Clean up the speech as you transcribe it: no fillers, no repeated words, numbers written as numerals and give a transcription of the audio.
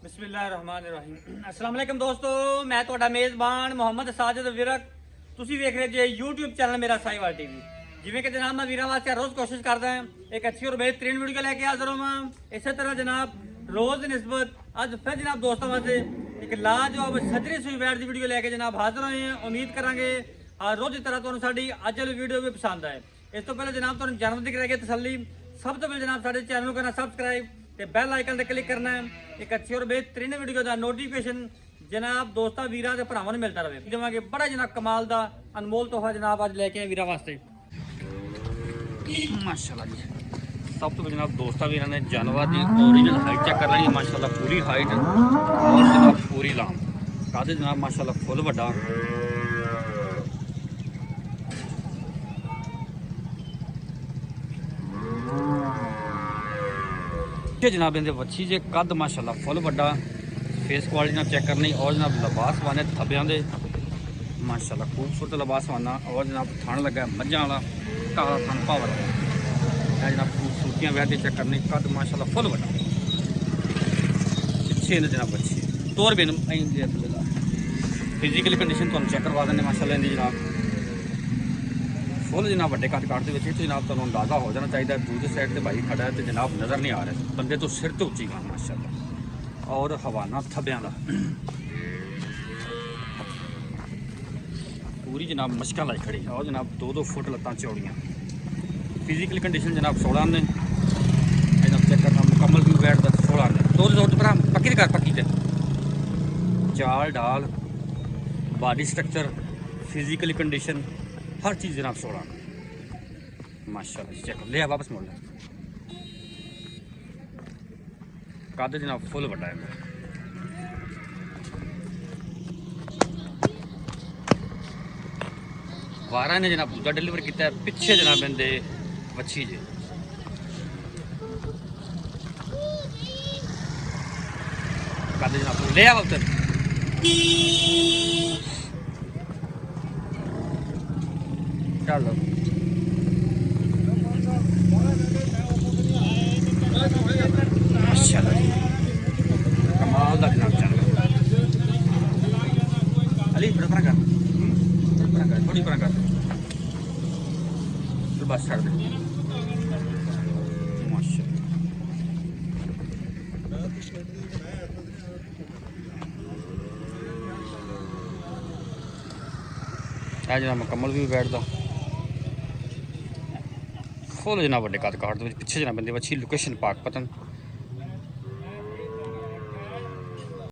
बिस्मिल्लाहिर्रहमानिर्रहीम। अस्सलाम वालेकुम दोस्तों, मैं ਤੁਹਾਡਾ ਮੇਜ਼ਬਾਨ ਮੁਹੰਮਦ ਸਾਜਦ ਵਿਰਕ। ਤੁਸੀਂ ਵੇਖ ਰਹੇ ਜੇ YouTube ਚੈਨਲ ਮੇਰਾ ਸਾਈਵਾਲ ਟੀਵੀ। ਜਿਵੇਂ ਕਿ ਜਨਾਬ ਮੈਂ ਵੀਰਾਂ ਵਾਸਤੇ ਰੋਜ਼ ਕੋਸ਼ਿਸ਼ ਕਰਦਾ ਹਾਂ ਇੱਕ ਅੱਛੀ और बेहतरीन वीडियो लेके हाजिर हूं। इसी तरह जनाब रोज की निस्बत अज फिर जनाब दोस्तों वास्ते एक लाजवाब सजरी सुई वैट की वीडियो लेके जनाब हाजिर होए हैं। उम्मीद करांगे हर रोज की तरह तुहानू साडी अज वाली वीडियो भी पसंद आए। इस तो पहले जनाब तुहानू जन्म दी कराइए तसल्ली, सब तो पहले जनाब साडे चैनल को करना सबसक्राइब ते बैल आइकन ते क्लिक करना है। एक अच्छी और बेहतरीन वीडियो का नोटिफिकेशन जनाब दोस्तों वीरां ते भरावां नूं मिलता रहे। देवांगे बड़ा जनाब कमाल दा अनमोल तोहफा जनाब अज लेके आए वीरां वास्ते माशाल्लाह जी। सब तो जनाब दोस्तों वीरां ने जानवर की ओरिजिनल हाइट चेक कर लेनी माशाल्लाह, पूरी हाइट और जनाब पूरी लाम कादे जनाब माशाल्लाह फुल वड्डा जनाब इनके बच्ची जे कद माशाल्लाह फुल वड्डा फेस क्वालिटी चेक करनी और जनाब लिबास वाने थब्बियां दे माशाल्लाह खूबसूरत लिबास वाना और जनाब थन लगा मझां वाला काला थन पावर जनाब खूबसूरतियां वैसे चेक करनी कद माशाल्लाह फुल वड्डा पिछे ने जनाब बच्ची तौर भी फिजिकली कंडीशन तुहानू चेक करवा देंगे माशाल्लाह इनकी जनाब फुल जनाब व्डे कद काट के जनाब तुहानू अंदाजा हो जाना चाहिए। दूसरी साइड से भाई खड़ा है तो जनाब नज़र नहीं आ रहा बंदे तो सिर तो उच्ची गान माशाल्लाह और हवाना थब्बियां दा पूरी जनाब मशका लाई खड़ी और जनाब 2-2 फुट लत्तां चौड़ियां। फिजिकल कंडीशन जनाब 16 ने जनाब चेक करना मुकम्मल व्यू बैठ दा 16 ने दो पर पक्की कर पक्की ते चाल डाल बॉडी स्ट्रक्चर फिजिकली कंडीशन हर चीज़ जनाब 16 माशाल्लाह चेक ले वापस मोड़ लें कद जनाब फुल वड्डा है। वारा ने जनाब दूजा डिलीवर किया पिछे जनाब इनके वच्छी जे कद जनाब ले आ उत्तर चलो कमाल का जनाब चल अली थोड़ी पर कर तो बस छड़ दे माशाल्लाह जनाब मुकम्मल भी बैठता फुल जनाब व्डे कद काट पिछे जनाब बंदे अच्छी लोकेशन पाक पतन